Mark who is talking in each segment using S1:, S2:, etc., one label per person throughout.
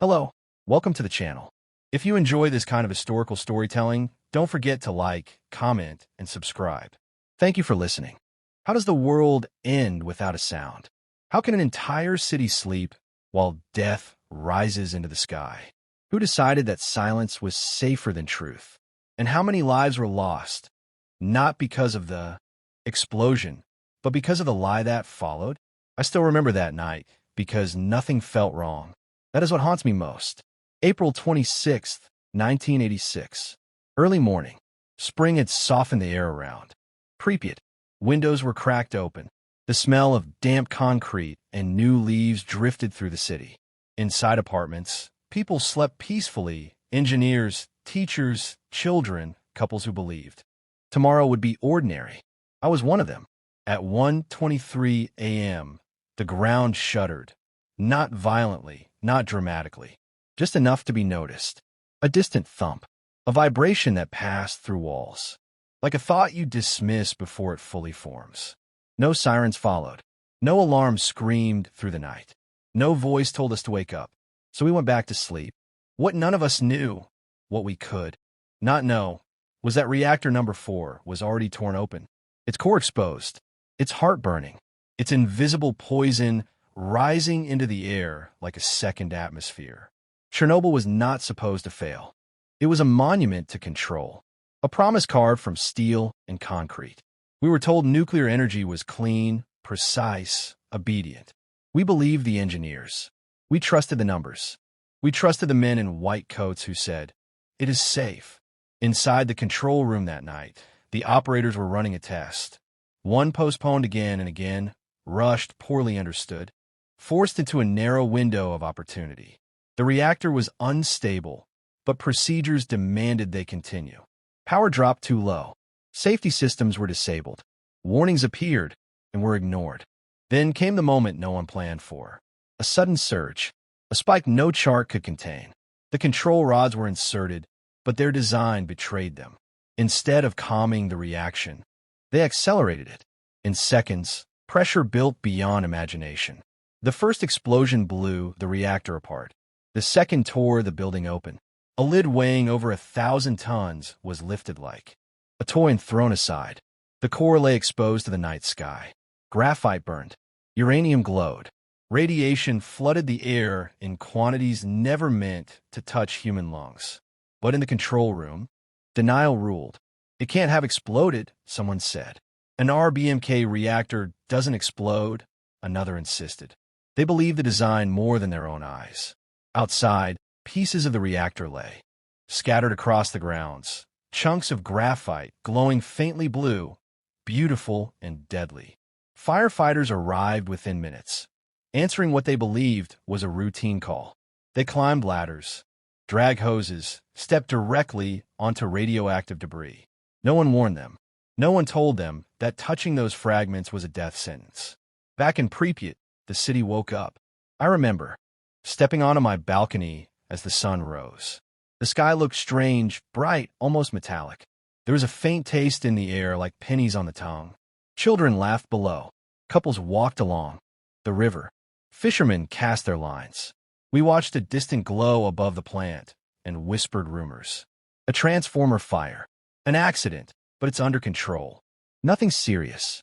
S1: Hello, welcome to the channel. If you enjoy this kind of historical storytelling, don't forget to like, comment, and subscribe. Thank you for listening. How does the world end without a sound? How can an entire city sleep while death rises into the sky? Who decided that silence was safer than truth? And how many lives were lost, not because of the explosion, but because of the lie that followed? I still remember that night because nothing felt wrong. That is what haunts me most. April 26th, 1986. Early morning. Spring had softened the air around. Pripyat. Windows were cracked open. The smell of damp concrete and new leaves drifted through the city. Inside apartments, people slept peacefully. Engineers, teachers, children, couples who believed tomorrow would be ordinary. I was one of them. At 1:23 a.m., the ground shuddered. Not violently, not dramatically, just enough to be noticed. A distant thump, a vibration that passed through walls, like a thought you dismiss before it fully forms. No sirens followed. No alarm screamed through the night. No voice told us to wake up. So we went back to sleep. What none of us knew, what we could not know, was that reactor number 4 was already torn open. Its core exposed. Its heart burning. Its invisible poison rising into the air like a second atmosphere. Chernobyl was not supposed to fail. It was a monument to control, a promise carved from steel and concrete. We were told nuclear energy was clean, precise, obedient. We believed the engineers. We trusted the numbers. We trusted the men in white coats who said, "It is safe." Inside the control room that night, the operators were running a test. One postponed again and again, rushed, poorly understood, forced into a narrow window of opportunity. The reactor was unstable, but procedures demanded they continue. Power dropped too low. Safety systems were disabled. Warnings appeared and were ignored. Then came the moment no one planned for. A sudden surge, a spike no chart could contain. The control rods were inserted, but their design betrayed them. Instead of calming the reaction, they accelerated it. In seconds, pressure built beyond imagination. The first explosion blew the reactor apart. The second tore the building open. A lid weighing over 1,000 tons was lifted like a toy and thrown aside. The core lay exposed to the night sky. Graphite burned. Uranium glowed. Radiation flooded the air in quantities never meant to touch human lungs. But in the control room, denial ruled. It can't have exploded, someone said. An RBMK reactor doesn't explode, another insisted. They believed the design more than their own eyes. Outside, pieces of the reactor lay, scattered across the grounds, chunks of graphite glowing faintly blue, beautiful and deadly. Firefighters arrived within minutes, answering what they believed was a routine call. They climbed ladders, dragged hoses, stepped directly onto radioactive debris. No one warned them. No one told them that touching those fragments was a death sentence. Back in Pripyat, the city woke up. I remember stepping onto my balcony as the sun rose. The sky looked strange, bright, almost metallic. There was a faint taste in the air like pennies on the tongue. Children laughed below. Couples walked along the river. Fishermen cast their lines. We watched a distant glow above the plant and whispered rumors. A transformer fire. An accident, but it's under control. Nothing serious.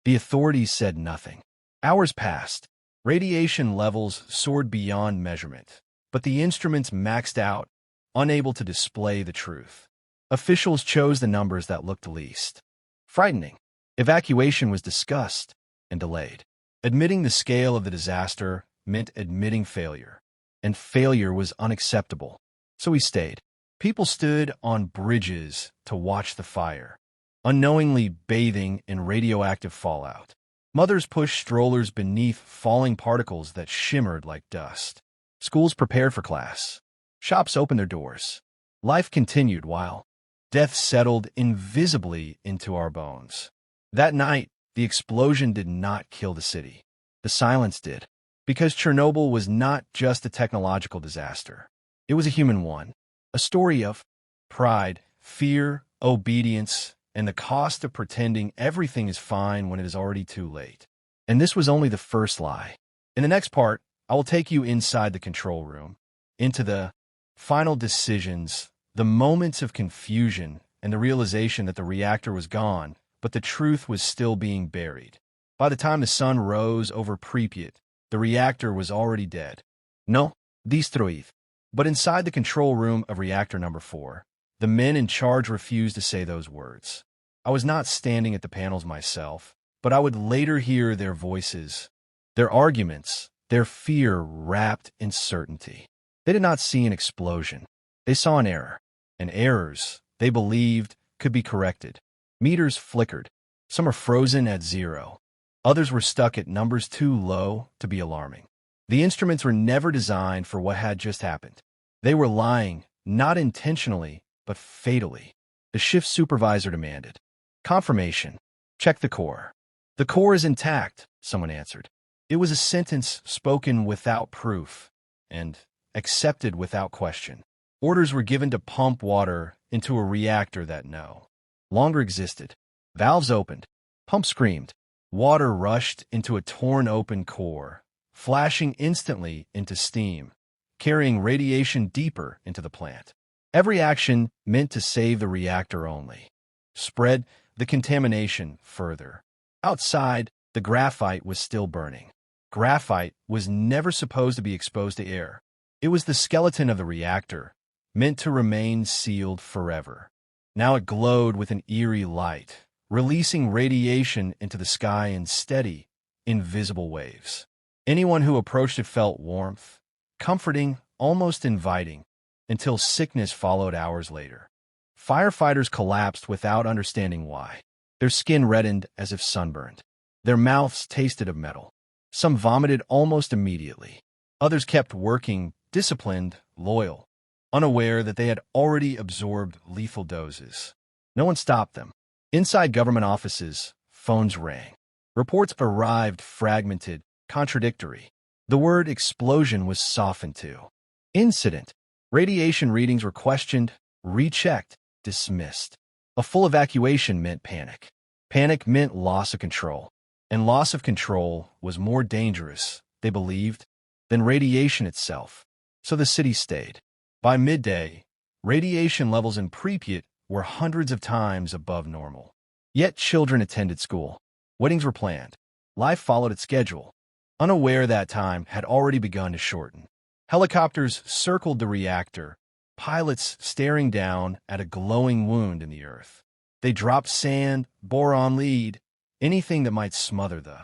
S1: The authorities said nothing. Hours passed. Radiation levels soared beyond measurement, but the instruments maxed out, unable to display the truth. Officials chose the numbers that looked least frightening. Evacuation was discussed and delayed. Admitting the scale of the disaster meant admitting failure, and failure was unacceptable. So we stayed. People stood on bridges to watch the fire, unknowingly bathing in radioactive fallout. Mothers pushed strollers beneath falling particles that shimmered like dust. Schools prepared for class. Shops opened their doors. Life continued while death settled invisibly into our bones. That night, the explosion did not kill the city. The silence did. Because Chernobyl was not just a technological disaster. It was a human one. A story of pride, fear, obedience, and the cost of pretending everything is fine when it is already too late. And this was only the first lie. In the next part, I will take you inside the control room, into the final decisions, the moments of confusion, and the realization that the reactor was gone, but the truth was still being buried. By the time the sun rose over Pripyat, the reactor was already dead. No, destruido. But inside the control room of reactor number 4, the men in charge refused to say those words. I was not standing at the panels myself, but I would later hear their voices, their arguments, their fear wrapped in certainty. They did not see an explosion. They saw an error, and errors, they believed, could be corrected. Meters flickered. Some were frozen at 0. Others were stuck at numbers too low to be alarming. The instruments were never designed for what had just happened. They were lying, not intentionally, but fatally. The shift supervisor demanded. Confirmation. Check the core. The core is intact, someone answered. It was a sentence spoken without proof and accepted without question. Orders were given to pump water into a reactor that no longer existed. Valves opened. Pump screamed. Water rushed into a torn open core, flashing instantly into steam, carrying radiation deeper into the plant. Every action meant to save the reactor only. Spread the contamination further. Outside, the graphite was still burning. Graphite was never supposed to be exposed to air. It was the skeleton of the reactor, meant to remain sealed forever. Now it glowed with an eerie light, releasing radiation into the sky in steady, invisible waves. Anyone who approached it felt warmth, comforting, almost inviting, until sickness followed hours later. Firefighters collapsed without understanding why. Their skin reddened as if sunburned. Their mouths tasted of metal. Some vomited almost immediately. Others kept working, disciplined, loyal, unaware that they had already absorbed lethal doses. No one stopped them. Inside government offices, phones rang. Reports arrived fragmented, contradictory. The word explosion was softened to incident. Radiation readings were questioned, rechecked, dismissed. A full evacuation meant panic. Panic meant loss of control. And loss of control was more dangerous, they believed, than radiation itself. So the city stayed. By midday, radiation levels in Pripyat were hundreds of times above normal. Yet children attended school. Weddings were planned. Life followed its schedule. Unaware that time had already begun to shorten. Helicopters circled the reactor, pilots staring down at a glowing wound in the earth. They dropped sand, boron lead, anything that might smother the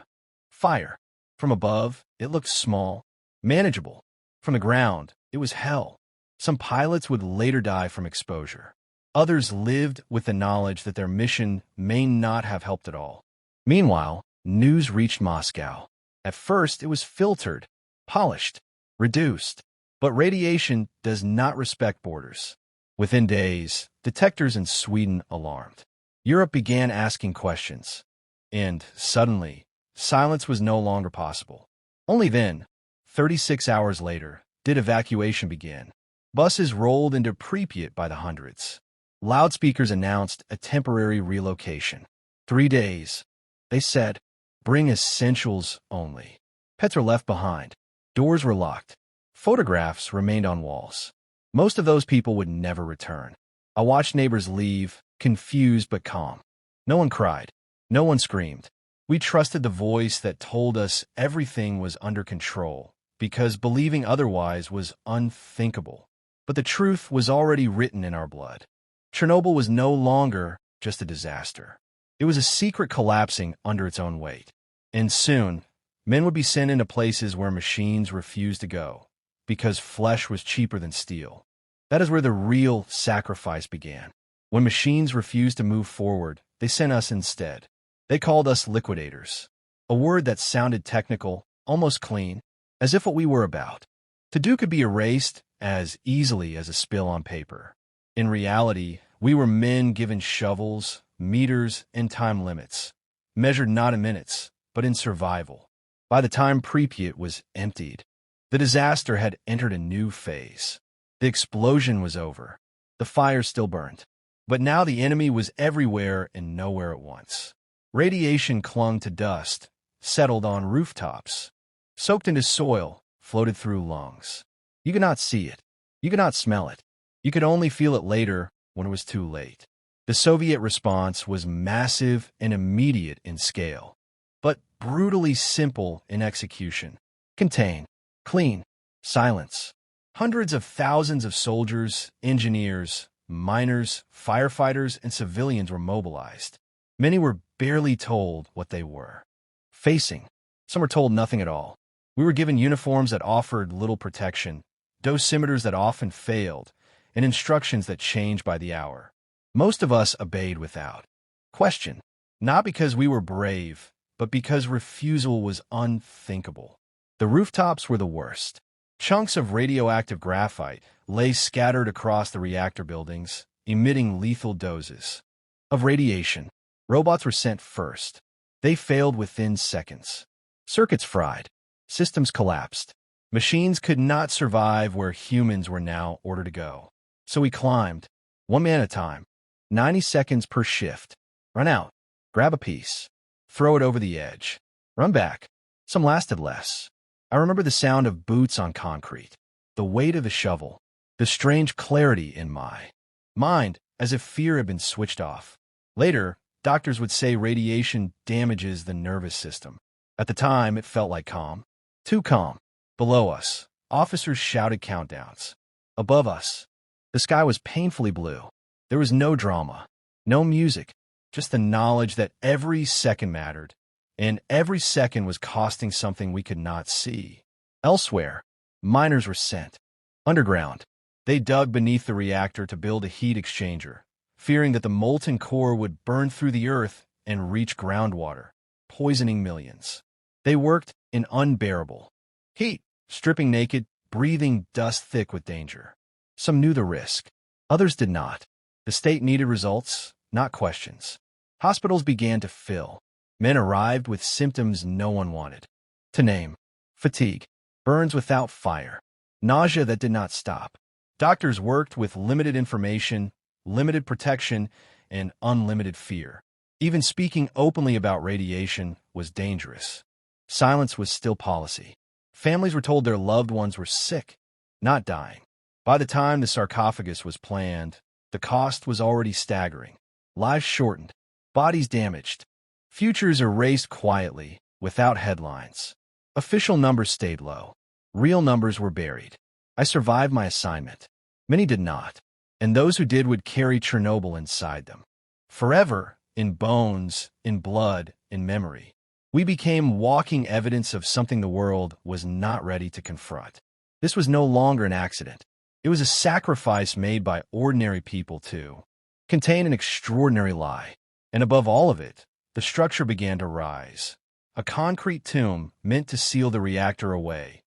S1: fire. From above, it looked small, manageable. From the ground, it was hell. Some pilots would later die from exposure. Others lived with the knowledge that their mission may not have helped at all. Meanwhile, news reached Moscow. At first, it was filtered, polished, reduced. But radiation does not respect borders. Within days, detectors in Sweden alarmed. Europe began asking questions. And, suddenly, silence was no longer possible. Only then, 36 hours later, did evacuation begin. Buses rolled into Pripyat by the hundreds. Loudspeakers announced a temporary relocation. 3 days. They said, bring essentials only. Pets were left behind. Doors were locked. Photographs remained on walls. Most of those people would never return. I watched neighbors leave, confused but calm. No one cried. No one screamed. We trusted the voice that told us everything was under control, because believing otherwise was unthinkable. But the truth was already written in our blood. Chernobyl was no longer just a disaster. It was a secret collapsing under its own weight. And soon, men would be sent into places where machines refused to go, because flesh was cheaper than steel. That is where the real sacrifice began. When machines refused to move forward, they sent us instead. They called us liquidators, a word that sounded technical, almost clean, as if what we were about to do could be erased as easily as a spill on paper. In reality, we were men given shovels, meters, and time limits, measured not in minutes, but in survival. By the time Pripyat was emptied, the disaster had entered a new phase. The explosion was over. The fire still burned. But now the enemy was everywhere and nowhere at once. Radiation clung to dust, settled on rooftops, soaked into soil, floated through lungs. You could not see it. You could not smell it. You could only feel it later when it was too late. The Soviet response was massive and immediate in scale, but brutally simple in execution. Contain, clean, silence. Hundreds of thousands of soldiers, engineers, miners, firefighters, and civilians were mobilized. Many were barely told what they were facing. Some were told nothing at all. We were given uniforms that offered little protection, dosimeters that often failed, and instructions that changed by the hour. Most of us obeyed without question, not because we were brave, but because refusal was unthinkable. The rooftops were the worst. Chunks of radioactive graphite lay scattered across the reactor buildings, emitting lethal doses of radiation. Robots were sent first. They failed within seconds. Circuits fried. Systems collapsed. Machines could not survive where humans were now ordered to go. So we climbed, one man at a time, 90 seconds per shift. Run out. Grab a piece. Throw it over the edge. Run back. Some lasted less. I remember the sound of boots on concrete, the weight of the shovel, the strange clarity in my mind, as if fear had been switched off. Later, doctors would say radiation damages the nervous system. At the time, it felt like calm. Too calm. Below us, officers shouted countdowns. Above us, the sky was painfully blue. There was no drama, no music, just the knowledge that every second mattered, and every second was costing something we could not see. Elsewhere, miners were sent. Underground, they dug beneath the reactor to build a heat exchanger, fearing that the molten core would burn through the earth and reach groundwater, poisoning millions. They worked in unbearable heat, stripping naked, breathing dust thick with danger. Some knew the risk. Others did not. The state needed results, not questions. Hospitals began to fill. Men arrived with symptoms no one wanted to name. Fatigue, burns without fire, nausea that did not stop. Doctors worked with limited information, limited protection, and unlimited fear. Even speaking openly about radiation was dangerous. Silence was still policy. Families were told their loved ones were sick, not dying. By the time the sarcophagus was planned, the cost was already staggering. Lives shortened, bodies damaged, futures erased quietly, without headlines. Official numbers stayed low. Real numbers were buried. I survived my assignment. Many did not, and those who did would carry Chernobyl inside them. Forever, in bones, in blood, in memory. We became walking evidence of something the world was not ready to confront. This was no longer an accident. It was a sacrifice made by ordinary people to contain an extraordinary lie. And above all of it, the structure began to rise. A concrete tomb meant to seal the reactor away,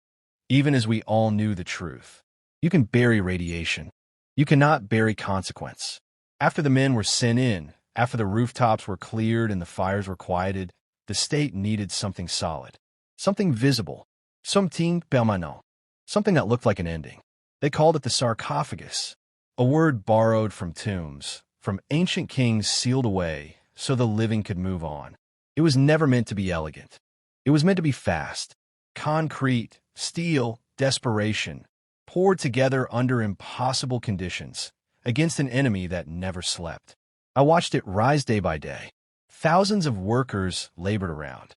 S1: even as we all knew the truth. You can bury radiation. You cannot bury consequence. After the men were sent in, after the rooftops were cleared and the fires were quieted, the state needed something solid, something visible, something permanent, something that looked like an ending. They called it the sarcophagus, a word borrowed from tombs, from ancient kings sealed away so the living could move on. It was never meant to be elegant. It was meant to be fast. Concrete, steel, desperation, poured together under impossible conditions, against an enemy that never slept. I watched it rise day by day. Thousands of workers labored around.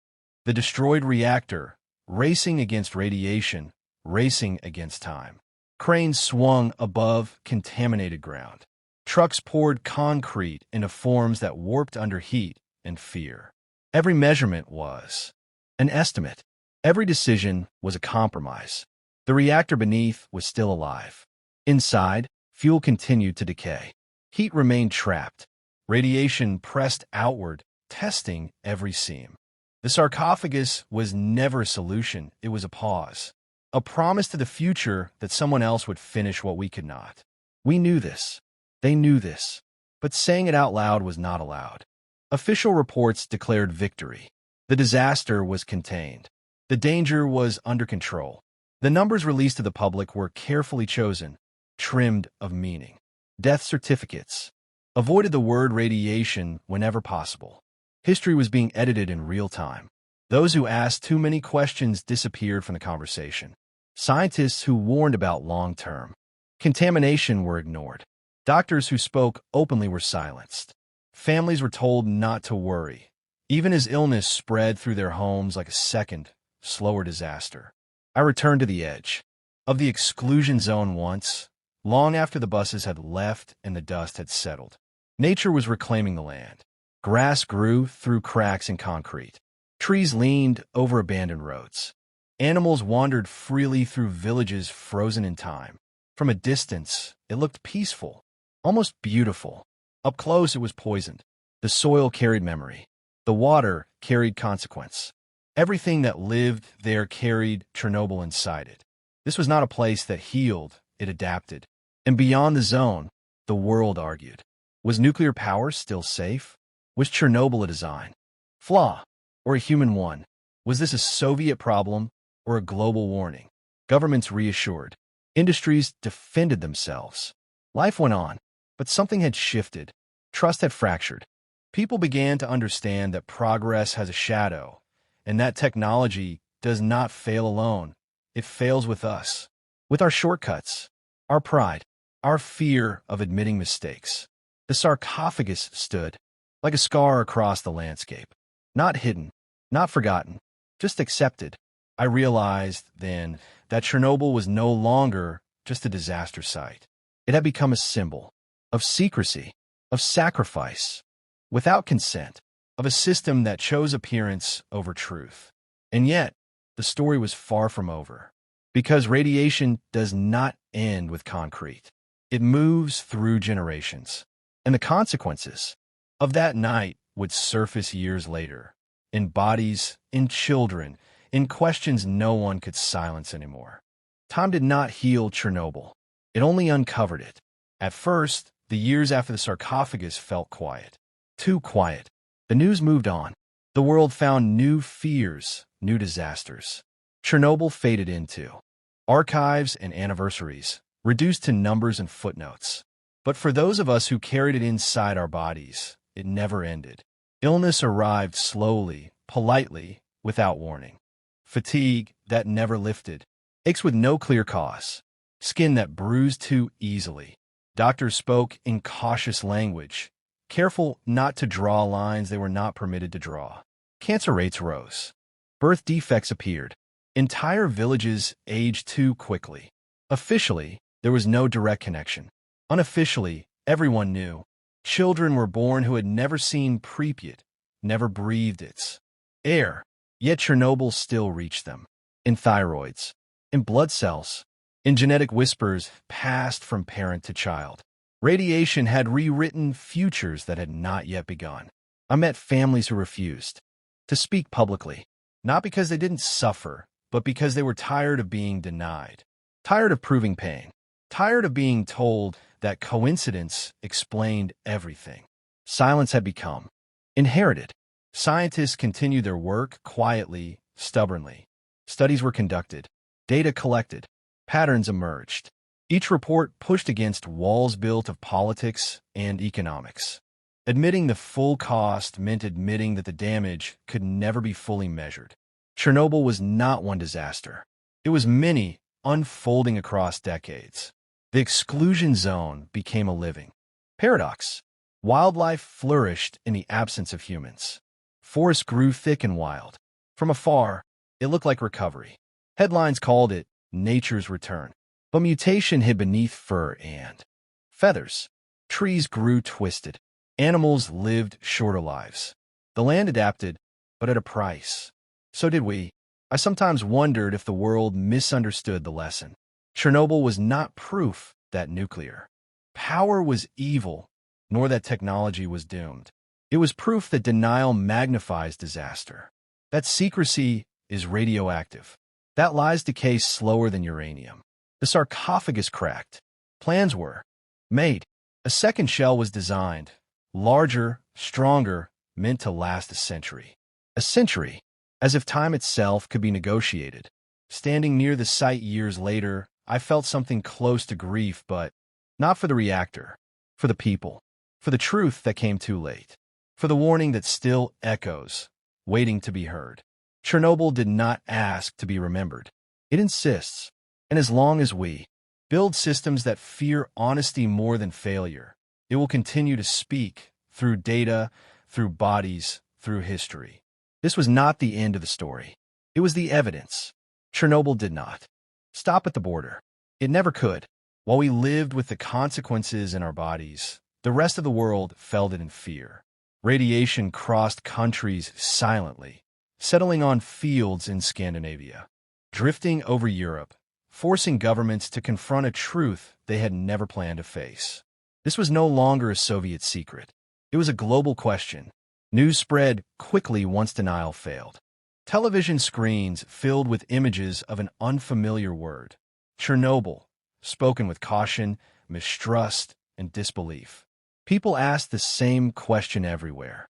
S1: The destroyed reactor, racing against radiation, racing against time. Cranes swung above contaminated ground. Trucks poured concrete into forms that warped under heat and fear. Every measurement was an estimate. Every decision was a compromise. The reactor beneath was still alive. Inside, fuel continued to decay. Heat remained trapped. Radiation pressed outward, testing every seam. The sarcophagus was never a solution, it was a pause. A promise to the future that someone else would finish what we could not. We knew this. They knew this. But saying it out loud was not allowed. Official reports declared victory. The disaster was contained. The danger was under control. The numbers released to the public were carefully chosen, trimmed of meaning. Death certificates avoided the word radiation whenever possible. History was being edited in real time. Those who asked too many questions disappeared from the conversation. Scientists who warned about long-term contamination were ignored. Doctors who spoke openly were silenced. Families were told not to worry, even as illness spread through their homes like a second, slower disaster. I returned to the edge of the exclusion zone once, long after the buses had left and the dust had settled. Nature was reclaiming the land. Grass grew through cracks in concrete. Trees leaned over abandoned roads. Animals wandered freely through villages frozen in time. From a distance, it looked peaceful, almost beautiful. Up close, it was poisoned. The soil carried memory. The water carried consequence. Everything that lived there carried Chernobyl inside it. This was not a place that healed, it adapted. And beyond the zone, the world argued. Was nuclear power still safe? Was Chernobyl a design flaw or a human one? Was this a Soviet problem or a global warning? Governments reassured. Industries defended themselves. Life went on, but something had shifted. Trust had fractured. People began to understand that progress has a shadow, and that technology does not fail alone. It fails with us, with our shortcuts, our pride, our fear of admitting mistakes. The sarcophagus stood like a scar across the landscape, not hidden, not forgotten, just accepted. I realized then that Chernobyl was no longer just a disaster site. It had become a symbol of secrecy, of sacrifice, without consent, of a system that chose appearance over truth. And yet, the story was far from over, because radiation does not end with concrete. It moves through generations, and the consequences of that night would surface years later, in bodies, in children, in questions no one could silence anymore. Time did not heal Chernobyl. It only uncovered it. At first, the years after the sarcophagus felt quiet. Too quiet. The news moved on. The world found new fears, new disasters. Chernobyl faded into archives and anniversaries, reduced to numbers and footnotes. But for those of us who carried it inside our bodies, it never ended. Illness arrived slowly, politely, without warning. Fatigue that never lifted. Aches with no clear cause. Skin that bruised too easily. Doctors spoke in cautious language, careful not to draw lines they were not permitted to draw. Cancer rates rose. Birth defects appeared. Entire villages aged too quickly. Officially, there was no direct connection. Unofficially, everyone knew. Children were born who had never seen Pripyat, never breathed its air. Yet Chernobyl still reached them. In thyroids, in blood cells, in genetic whispers passed from parent to child. Radiation had rewritten futures that had not yet begun. I met families who refused to speak publicly, not because they didn't suffer, but because they were tired of being denied, tired of proving pain, tired of being told that coincidence explained everything. Silence had become inherited. Scientists continued their work quietly, stubbornly. Studies were conducted, data collected, patterns emerged. Each report pushed against walls built of politics and economics. Admitting the full cost meant admitting that the damage could never be fully measured. Chernobyl was not one disaster. It was many, unfolding across decades. The exclusion zone became a living paradox. Wildlife flourished in the absence of humans. Forests grew thick and wild. From afar, it looked like recovery. Headlines called it nature's return. But mutation hid beneath fur and feathers. Trees grew twisted. Animals lived shorter lives. The land adapted, but at a price. So did we. I sometimes wondered if the world misunderstood the lesson. Chernobyl was not proof that nuclear power was evil, nor that technology was doomed. It was proof that denial magnifies disaster, that secrecy is radioactive, that lies decay slower than uranium. The sarcophagus cracked. Plans were made. A second shell was designed, larger, stronger, meant to last a century. A century, as if time itself could be negotiated. Standing near the site years later, I felt something close to grief, but not for the reactor, for the people, for the truth that came too late, for the warning that still echoes, waiting to be heard. Chernobyl did not ask to be remembered. It insists. And as long as we build systems that fear honesty more than failure, it will continue to speak through data, through bodies, through history. This was not the end of the story. It was the evidence. Chernobyl did not stop at the border. It never could. While we lived with the consequences in our bodies, the rest of the world felt it in fear. Radiation crossed countries silently, settling on fields in Scandinavia, drifting over Europe, forcing governments to confront a truth they had never planned to face. This was no longer a Soviet secret. It was a global question. News spread quickly once denial failed. Television screens filled with images of an unfamiliar word, Chernobyl, spoken with caution, mistrust, and disbelief. People asked the same question everywhere.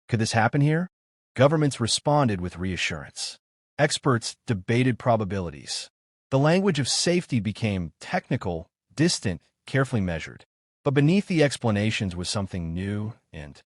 S1: Could this happen here? Governments responded with reassurance. Experts debated probabilities. The language of safety became technical, distant, carefully measured. But beneath the explanations was something new and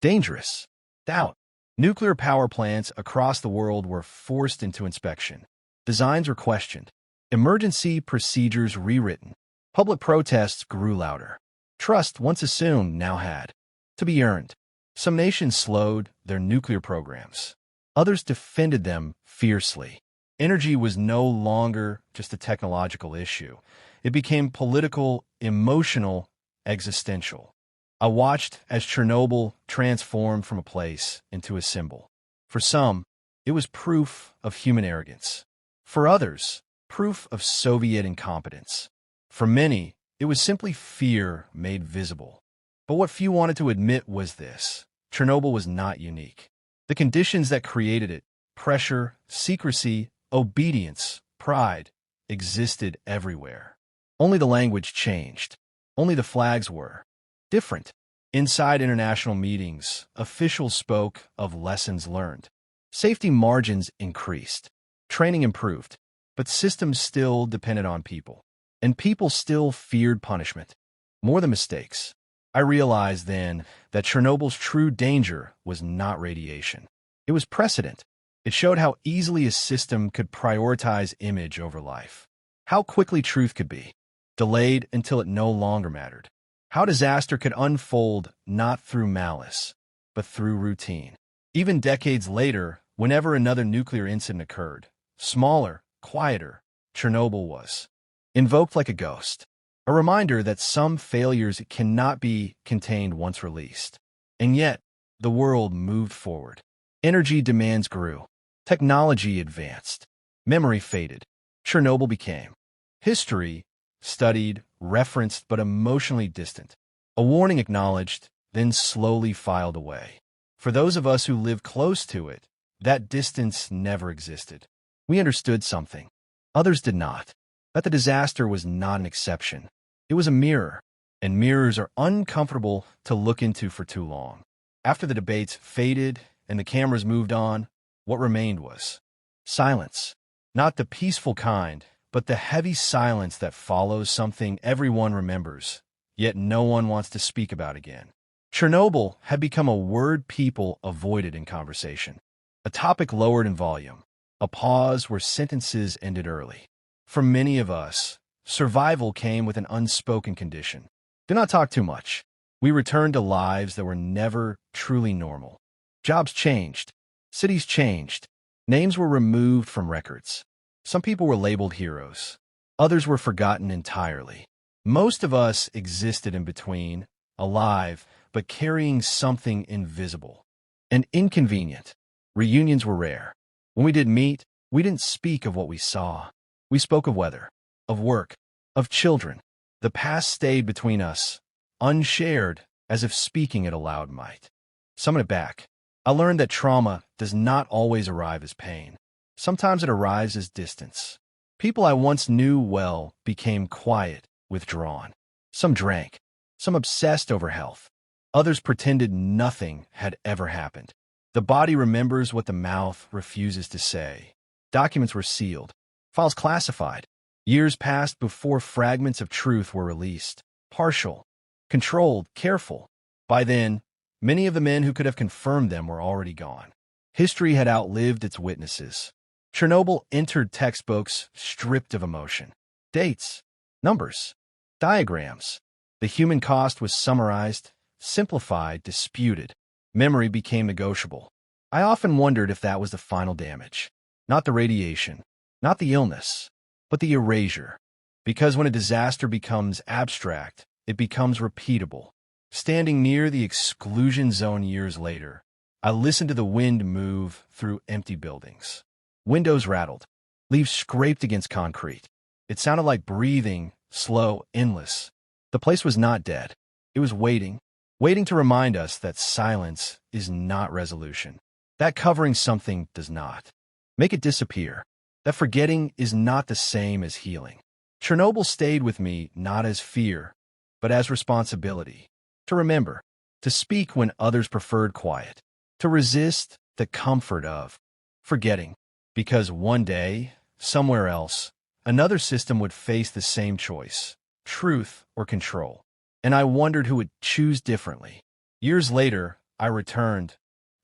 S1: dangerous. Doubt. Nuclear power plants across the world were forced into inspection. Designs were questioned. Emergency procedures rewritten. Public protests grew louder. Trust, once assumed, now had to be earned. Some nations slowed their nuclear programs. Others defended them fiercely. Energy was no longer just a technological issue. It became political, emotional, existential. I watched as Chernobyl transformed from a place into a symbol. For some, it was proof of human arrogance. For others, proof of Soviet incompetence. For many, it was simply fear made visible. But what few wanted to admit was this: Chernobyl was not unique. The conditions that created it, pressure, secrecy, obedience, pride, existed everywhere. Only the language changed. Only the flags were different. Inside international meetings, officials spoke of lessons learned. Safety margins increased. Training improved. But systems still depended on people. And people still feared punishment. More than mistakes. I realized then that Chernobyl's true danger was not radiation. It was precedent. It showed how easily a system could prioritize image over life. How quickly truth could be delayed until it no longer mattered. How disaster could unfold not through malice, but through routine. Even decades later, whenever another nuclear incident occurred, smaller, quieter, Chernobyl was invoked like a ghost. A reminder that some failures cannot be contained once released. And yet, the world moved forward. Energy demands grew. Technology advanced. Memory faded. Chernobyl became history, studied, referenced, but emotionally distant. A warning acknowledged, then slowly filed away. For those of us who lived close to it, that distance never existed. We understood something. Others did not. That the disaster was not an exception. It was a mirror, and mirrors are uncomfortable to look into for too long. After the debates faded and the cameras moved on, what remained was silence. Not the peaceful kind, but the heavy silence that follows something everyone remembers, yet no one wants to speak about again. Chernobyl had become a word people avoided in conversation, a topic lowered in volume, a pause where sentences ended early. For many of us, survival came with an unspoken condition. Do not talk too much. We returned to lives that were never truly normal. Jobs changed. Cities changed. Names were removed from records. Some people were labeled heroes. Others were forgotten entirely. Most of us existed in between, alive, but carrying something invisible and inconvenient. Reunions were rare. When we did meet, we didn't speak of what we saw. We spoke of weather, of work, of children. The past stayed between us, unshared, as if speaking it aloud might. Summon it back. I learned that trauma does not always arrive as pain. Sometimes it arrives as distance. People I once knew well became quiet, withdrawn. Some drank. Some obsessed over health. Others pretended nothing had ever happened. The body remembers what the mouth refuses to say. Documents were sealed. Files classified. Years passed before fragments of truth were released. Partial. Controlled. Careful. By then, many of the men who could have confirmed them were already gone. History had outlived its witnesses. Chernobyl entered textbooks stripped of emotion. dates, numbers, diagrams. The human cost was summarized, simplified, disputed. Memory became negotiable. I often wondered if that was the final damage. Not the radiation, not the illness, but the erasure. Because when a disaster becomes abstract, it becomes repeatable. Standing near the exclusion zone years later, I listened to the wind move through empty buildings. Windows rattled, leaves scraped against concrete. It sounded like breathing, slow, endless. The place was not dead. It was waiting, waiting to remind us that silence is not resolution, that covering something does not make it disappear, that forgetting is not the same as healing. Chernobyl stayed with me not as fear, but as responsibility. To remember, to speak when others preferred quiet, to resist the comfort of forgetting, because one day, somewhere else, another system would face the same choice, truth or control, and I wondered who would choose differently. Years later, I returned,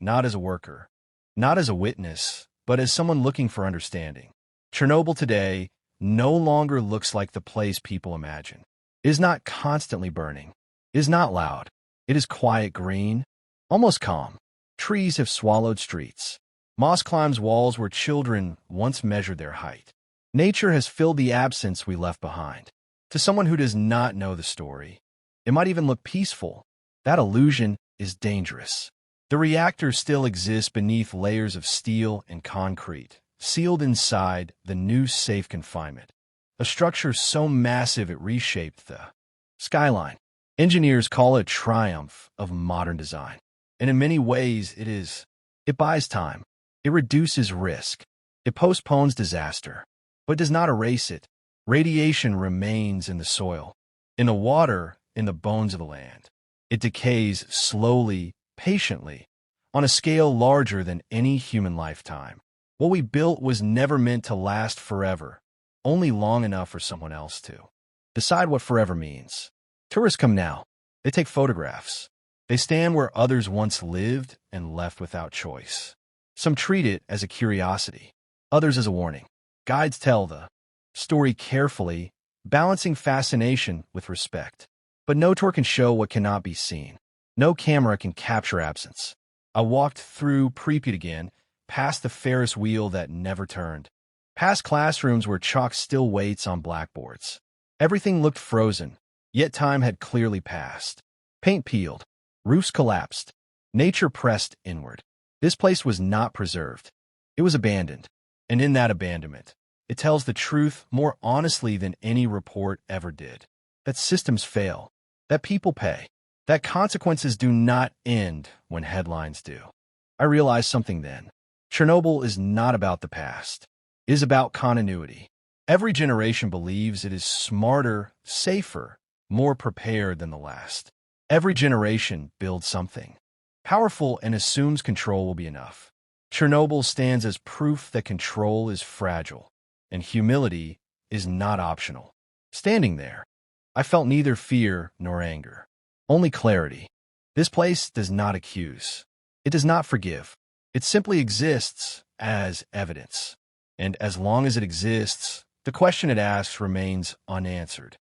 S1: not as a worker, not as a witness, but as someone looking for understanding. Chernobyl today no longer looks like the place people imagine. It is not constantly burning. It is not loud. It is quiet green, almost calm. Trees have swallowed streets. Moss climbs walls where children once measured their height. Nature has filled the absence we left behind. To someone who does not know the story, it might even look peaceful. That illusion is dangerous. The reactor still exists beneath layers of steel and concrete, sealed inside the new safe confinement. A structure so massive it reshaped the skyline. Engineers call it a triumph of modern design. And in many ways it is. It buys time. It reduces risk. It postpones disaster, but does not erase it. Radiation remains in the soil, in the water, in the bones of the land. It decays slowly, patiently, on a scale larger than any human lifetime. What we built was never meant to last forever, only long enough for someone else to decide what forever means. Tourists come now. They take photographs. They stand where others once lived and left without choice. Some treat it as a curiosity, others as a warning. Guides tell the story carefully, balancing fascination with respect. But no tour can show what cannot be seen. No camera can capture absence. I walked through Pripyat again, past the Ferris wheel that never turned, past classrooms where chalk still waits on blackboards. Everything looked frozen, yet time had clearly passed. Paint peeled, roofs collapsed, nature pressed inward. This place was not preserved. It was abandoned. And in that abandonment, it tells the truth more honestly than any report ever did. That systems fail, that people pay, that consequences do not end when headlines do. I realized something then. Chernobyl is not about the past. It is about continuity. Every generation believes it is smarter, safer, more prepared than the last. Every generation builds something powerful and assumes control will be enough. Chernobyl stands as proof that control is fragile and humility is not optional. Standing there, I felt neither fear nor anger, only clarity. This place does not accuse. It does not forgive. It simply exists as evidence. And as long as it exists, the question it asks remains unanswered.